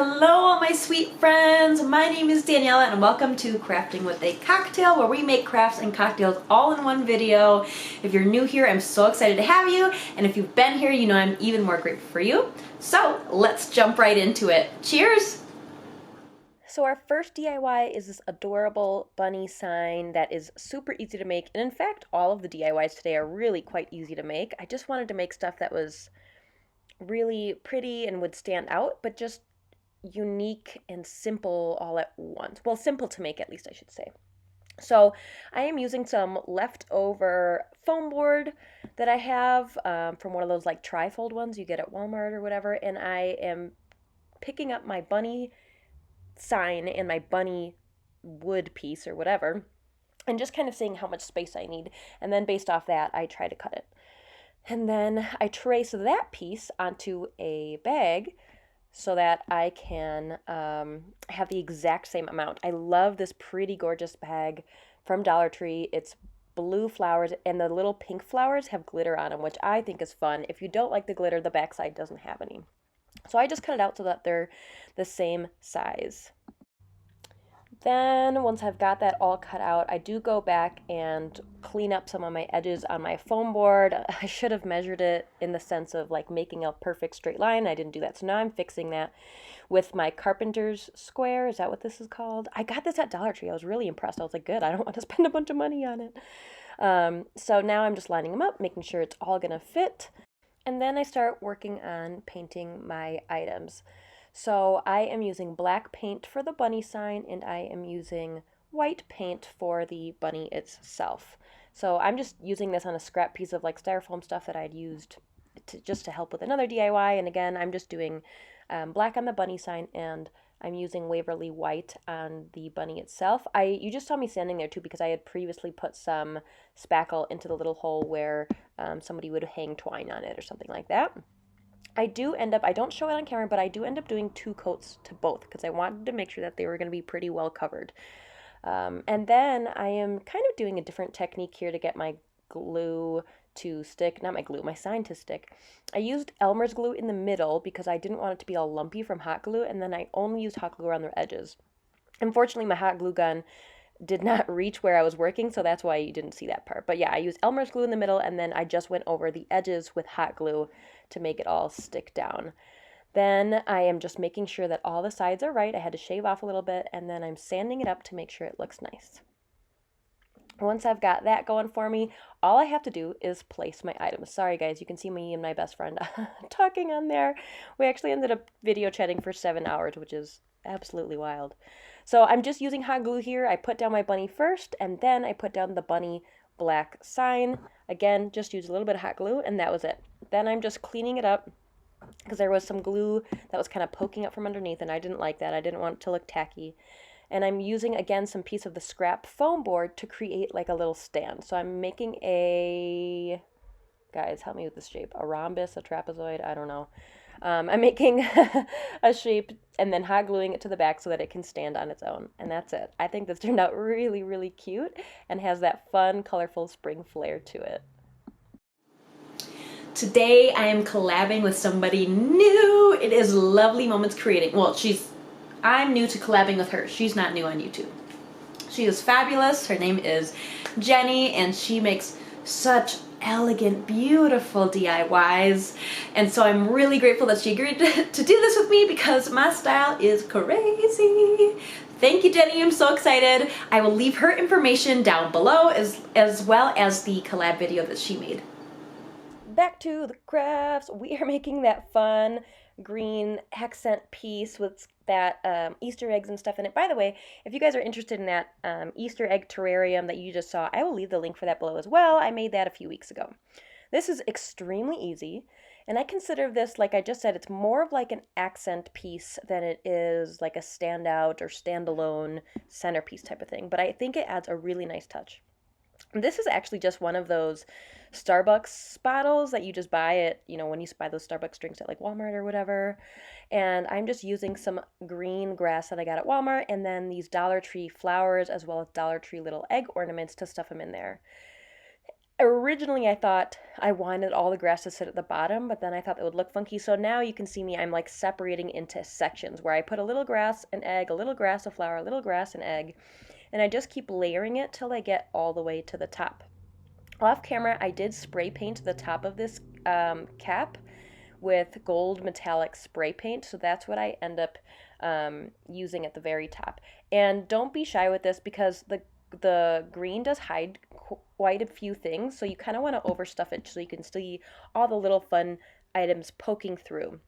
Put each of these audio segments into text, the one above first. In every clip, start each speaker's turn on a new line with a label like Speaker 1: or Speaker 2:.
Speaker 1: Hello all my sweet friends, my name is Daniela and welcome to Crafting with a Cocktail, where we make crafts and cocktails all in one video. If you're new here, I'm so excited to have you, and if you've been here, you know I'm even more grateful for you. So let's jump right into it. Cheers! So our first DIY is this adorable bunny sign that is super easy to make, and in fact all of the DIYs today are really quite easy to make. I just wanted to make stuff that was really pretty and would stand out, but just unique and simple all at once. Well, simple to make at least, I should say. So I am using some leftover foam board that I have from one of those like trifold ones you get at Walmart or whatever, and I am picking up my bunny sign and my bunny wood piece or whatever, and just kind of seeing how much space I need, and then based off that I try to cut it. And then I trace that piece onto a bag so that I can have the exact same amount. I love this pretty gorgeous bag from Dollar Tree. It's blue flowers, and the little pink flowers have glitter on them, which I think is fun. If you don't like the glitter, the backside doesn't have any. So I just cut it out so that they're the same size. Then once I've got that all cut out, I do go back and clean up some of my edges on my foam board. I should have measured it in the sense of like making a perfect straight line. I didn't do that. So now I'm fixing that with my carpenter's square. Is that what this is called? I got this at Dollar Tree. I was really impressed. I was like, good, I don't want to spend a bunch of money on it. So now I'm just lining them up, making sure it's all going to fit. And then I start working on painting my items. So I am using black paint for the bunny sign, and I am using white paint for the bunny itself. So I'm just using this on a scrap piece of like styrofoam stuff that I'd used just to help with another DIY. And again, I'm just doing black on the bunny sign, and I'm using Waverly white on the bunny itself. You just saw me standing there too because I had previously put some spackle into the little hole where somebody would hang twine on it or something like that. I don't show it on camera, but I do end up doing 2 coats to both because I wanted to make sure that they were going to be pretty well covered. And then I am kind of doing a different technique here to get my glue to stick, not my glue, my sign to stick. I used Elmer's glue in the middle because I didn't want it to be all lumpy from hot glue, and then I only used hot glue around the edges. Unfortunately, my hot glue gun did not reach where I was working, so that's why you didn't see that part. But yeah, I used Elmer's glue in the middle, and then I just went over the edges with hot glue to make it all stick down. Then I am just making sure that all the sides are right. I had to shave off a little bit, and then I'm sanding it up to make sure it looks nice. Once I've got that going for me, all I have to do is place my items. Sorry guys, you can see me and my best friend talking on there. We actually ended up video chatting for 7 hours, which is absolutely wild. So I'm just using hot glue here. I put down my bunny first, and then I put down the bunny black sign. Again, just use a little bit of hot glue, and that was it. Then I'm just cleaning it up because there was some glue that was kind of poking up from underneath, and I didn't like that. I didn't want it to look tacky. And I'm using, again, some piece of the scrap foam board to create like a little stand. So I'm making guys, help me with this shape, a rhombus, a trapezoid, I don't know. I'm making a shape and then hot gluing it to the back so that it can stand on its own. And that's it. I think this turned out really, really cute and has that fun, colorful spring flair to it. Today I am collabing with somebody new. It is Lovely Moments Creating. Well, I'm new to collabing with her. She's not new on YouTube. She is fabulous. Her name is Jenny, and she makes such elegant, beautiful DIYs. And so I'm really grateful that she agreed to do this with me because my style is crazy. Thank you, Jenny. I'm so excited. I will leave her information down below as well as the collab video that she made. Back to the crafts. We are making that fun green accent piece with that Easter eggs and stuff in it. By the way, if you guys are interested in that Easter egg terrarium that you just saw, I will leave the link for that below as well. I made that a few weeks ago. This is extremely easy, and I consider this, like I just said, it's more of like an accent piece than it is like a standout or standalone centerpiece type of thing, but I think it adds a really nice touch. This is actually just one of those Starbucks bottles that you just buy at, when you buy those Starbucks drinks at like Walmart or whatever. And I'm just using some green grass that I got at Walmart, and then these Dollar Tree flowers as well as Dollar Tree little egg ornaments to stuff them in there. Originally I thought I wanted all the grass to sit at the bottom, but then I thought it would look funky. So now you can see me, I'm like separating into sections where I put a little grass, an egg, a little grass, a flower, a little grass, an egg, and I just keep layering it till I get all the way to the top. Off camera, I did spray paint the top of this cap with gold metallic spray paint, so that's what I end up using at the very top. And don't be shy with this because the green does hide quite a few things, so you kind of want to overstuff it so you can see all the little fun items poking through.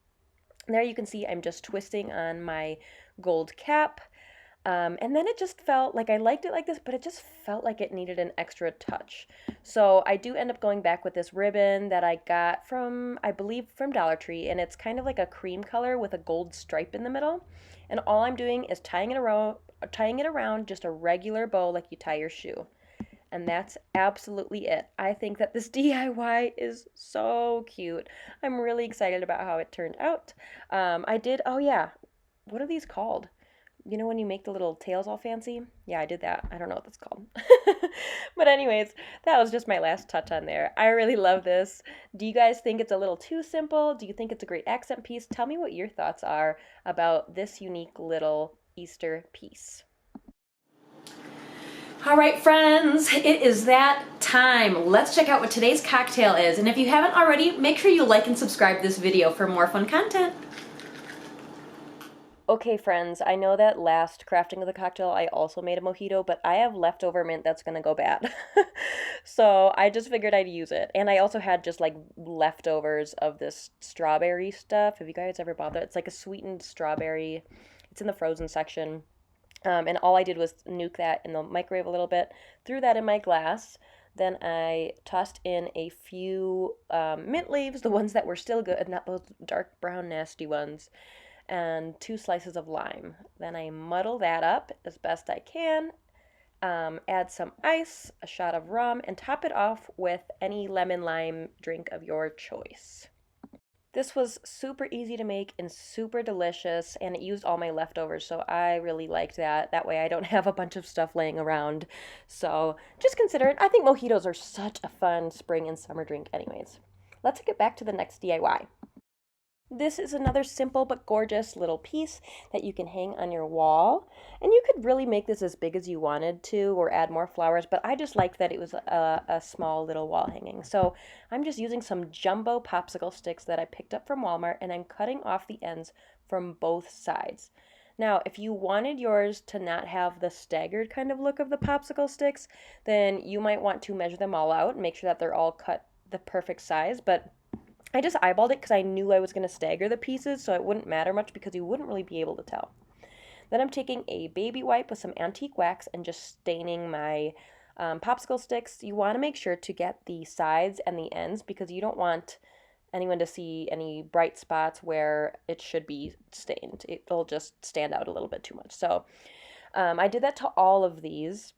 Speaker 1: There you can see I'm just twisting on my gold cap. And then it just felt like I liked it like this, but it just felt like it needed an extra touch. So I do end up going back with this ribbon that I got from, I believe, from Dollar Tree, and it's kind of like a cream color with a gold stripe in the middle. And all I'm doing is tying it around just a regular bow like you tie your shoe. And that's absolutely it. I think that this DIY is so cute. I'm really excited about how it turned out. Oh yeah, what are these called? You know when you make the little tails all fancy? Yeah, I did that. I don't know what that's called. But anyways, that was just my last touch on there. I really love this. Do you guys think it's a little too simple? Do you think it's a great accent piece? Tell me what your thoughts are about this unique little Easter piece. All right, friends, it is that time. Let's check out what today's cocktail is. And if you haven't already, make sure you like and subscribe this video for more fun content. Okay, friends, I know that last crafting of the cocktail, I also made a mojito, but I have leftover mint that's gonna go bad. So I just figured I'd use it. And I also had just like leftovers of this strawberry stuff. Have you guys ever bought that? It's like a sweetened strawberry. It's in the frozen section. And all I did was nuke that in the microwave a little bit, threw that in my glass. Then I tossed in a few mint leaves, the ones that were still good, not those dark brown nasty ones, and 2 slices of lime. Then I muddle that up as best I can, add some ice, a shot of rum, and top it off with any lemon lime drink of your choice. This was super easy to make and super delicious, and it used all my leftovers, so I really liked that. That way I don't have a bunch of stuff laying around. So just consider it. I think mojitos are such a fun spring and summer drink anyways. Let's get back to the next DIY. This is another simple but gorgeous little piece that you can hang on your wall. And you could really make this as big as you wanted to or add more flowers, but I just liked that it was a small little wall hanging. So I'm just using some jumbo popsicle sticks that I picked up from Walmart, and I'm cutting off the ends from both sides. Now, if you wanted yours to not have the staggered kind of look of the popsicle sticks, then you might want to measure them all out and make sure that they're all cut the perfect size, but I just eyeballed it because I knew I was going to stagger the pieces, so it wouldn't matter much because you wouldn't really be able to tell. Then I'm taking a baby wipe with some antique wax and just staining my popsicle sticks. You want to make sure to get the sides and the ends because you don't want anyone to see any bright spots where it should be stained. It'll just stand out a little bit too much. So I did that to all of these.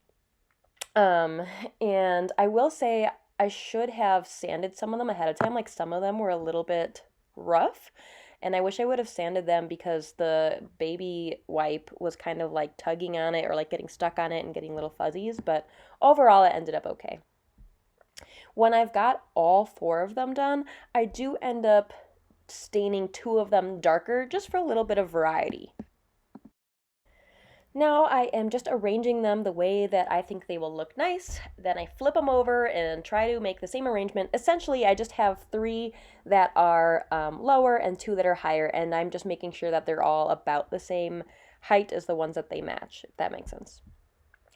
Speaker 1: And I will say I should have sanded some of them ahead of time. Like some of them were a little bit rough, and I wish I would have sanded them because the baby wipe was kind of like tugging on it or like getting stuck on it and getting little fuzzies, but overall it ended up okay. When I've got all 4 of them done, I do end up staining 2 of them darker just for a little bit of variety. Now I am just arranging them the way that I think they will look nice. Then I flip them over and try to make the same arrangement. Essentially, I just have 3 that are lower and 2 that are higher, and I'm just making sure that they're all about the same height as the ones that they match, if that makes sense.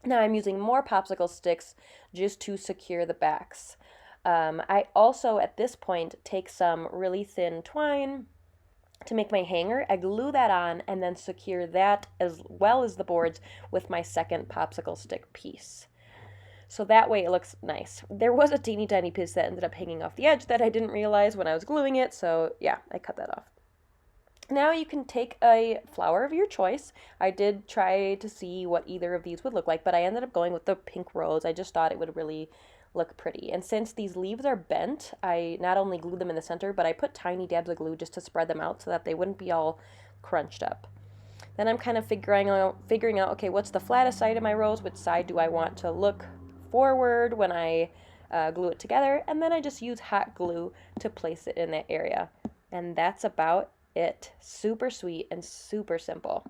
Speaker 1: Now I'm using more popsicle sticks just to secure the backs. I also, at this point, take some really thin twine to make my hanger. I glue that on and then secure that as well as the boards with my second popsicle stick piece. So that way it looks nice. There was a teeny tiny piece that ended up hanging off the edge that I didn't realize when I was gluing it, so yeah, I cut that off. Now you can take a flower of your choice. I did try to see what either of these would look like, but I ended up going with the pink rose. I just thought it would really look pretty. And since these leaves are bent, I not only glued them in the center, but I put tiny dabs of glue just to spread them out so that they wouldn't be all crunched up. Then I'm kind of figuring out, okay, what's the flattest side of my rose? Which side do I want to look forward when I glue it together, and then I just use hot glue to place it in that area. And that's about it. Super sweet and super simple.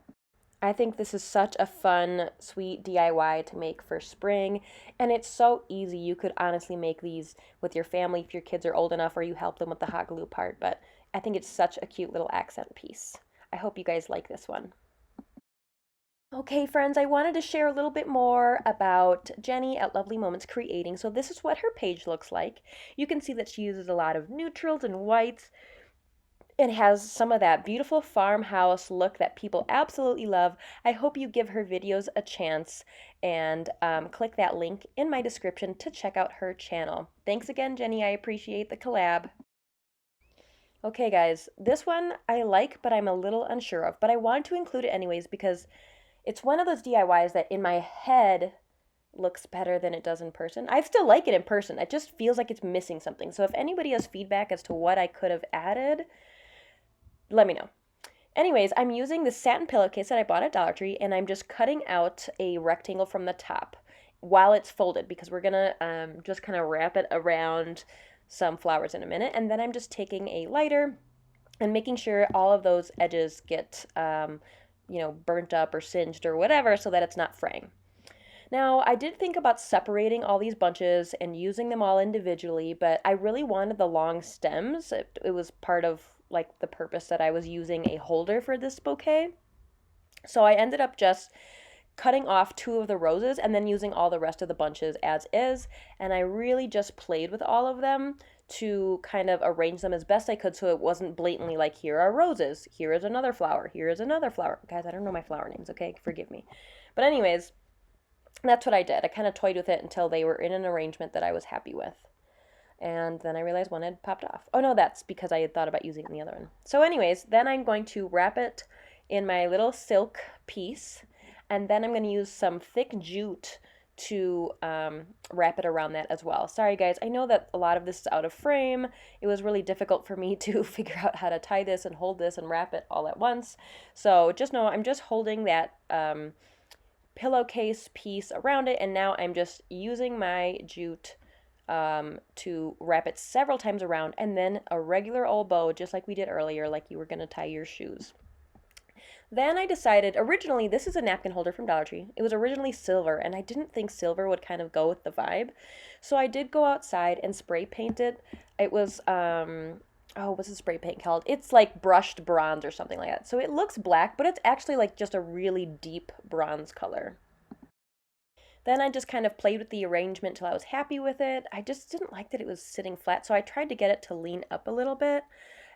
Speaker 1: I think this is such a fun, sweet DIY to make for spring, and it's so easy. You could honestly make these with your family if your kids are old enough or you help them with the hot glue part, but I think it's such a cute little accent piece. I hope you guys like this one. Okay, friends, I wanted to share a little bit more about Jenny at Lovely Moments Creating. So this is what her page looks like. You can see that she uses a lot of neutrals and whites. It has some of that beautiful farmhouse look that people absolutely love. I hope you give her videos a chance and click that link in my description to check out her channel. Thanks again, Jenny. I appreciate the collab. Okay, guys, this one I like, but I'm a little unsure of, but I wanted to include it anyways because it's one of those DIYs that in my head looks better than it does in person. I still like it in person. It just feels like it's missing something. So if anybody has feedback as to what I could have added, let me know. Anyways, I'm using the satin pillowcase that I bought at Dollar Tree, and I'm just cutting out a rectangle from the top while it's folded because we're gonna just kind of wrap it around some flowers in a minute. And then I'm just taking a lighter and making sure all of those edges get burnt up or singed or whatever so that it's not fraying. Now, I did think about separating all these bunches and using them all individually, but I really wanted the long stems. It was part of like the purpose that I was using a holder for this bouquet. So I ended up just cutting off 2 of the roses and then using all the rest of the bunches as is. And I really just played with all of them to kind of arrange them as best I could so it wasn't blatantly like, here are roses, here is another flower, here is another flower. Guys, I don't know my flower names, okay? Forgive me. But anyways, that's what I did. I kind of toyed with it until they were in an arrangement that I was happy with. And then I realized one had popped off. Oh no, that's because I had thought about using it in the other one. So anyways, then I'm going to wrap it in my little silk piece. And then I'm going to use some thick jute to wrap it around that as well. Sorry guys, I know that a lot of this is out of frame. It was really difficult for me to figure out how to tie this and hold this and wrap it all at once. So just know I'm just holding that pillowcase piece around it, and now I'm just using my jute to wrap it several times around, and then a regular old bow, just like we did earlier, like you were going to tie your shoes. Then I decided, originally, this is a napkin holder from Dollar Tree. It was originally silver, and I didn't think silver would kind of go with the vibe. So I did go outside and spray paint it. It was, what's the spray paint called? It's like brushed bronze or something like that. So it looks black, but it's actually like just a really deep bronze color. Then I just kind of played with the arrangement till I was happy with it. I just didn't like that it was sitting flat, so I tried to get it to lean up a little bit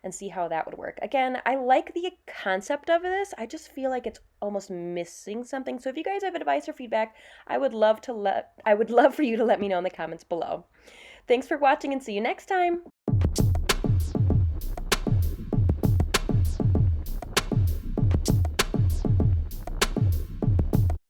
Speaker 1: and see how that would work. Again, I like the concept of this. I just feel like it's almost missing something. So if you guys have advice or feedback, I would love for you to let me know in the comments below. Thanks for watching and see you next time.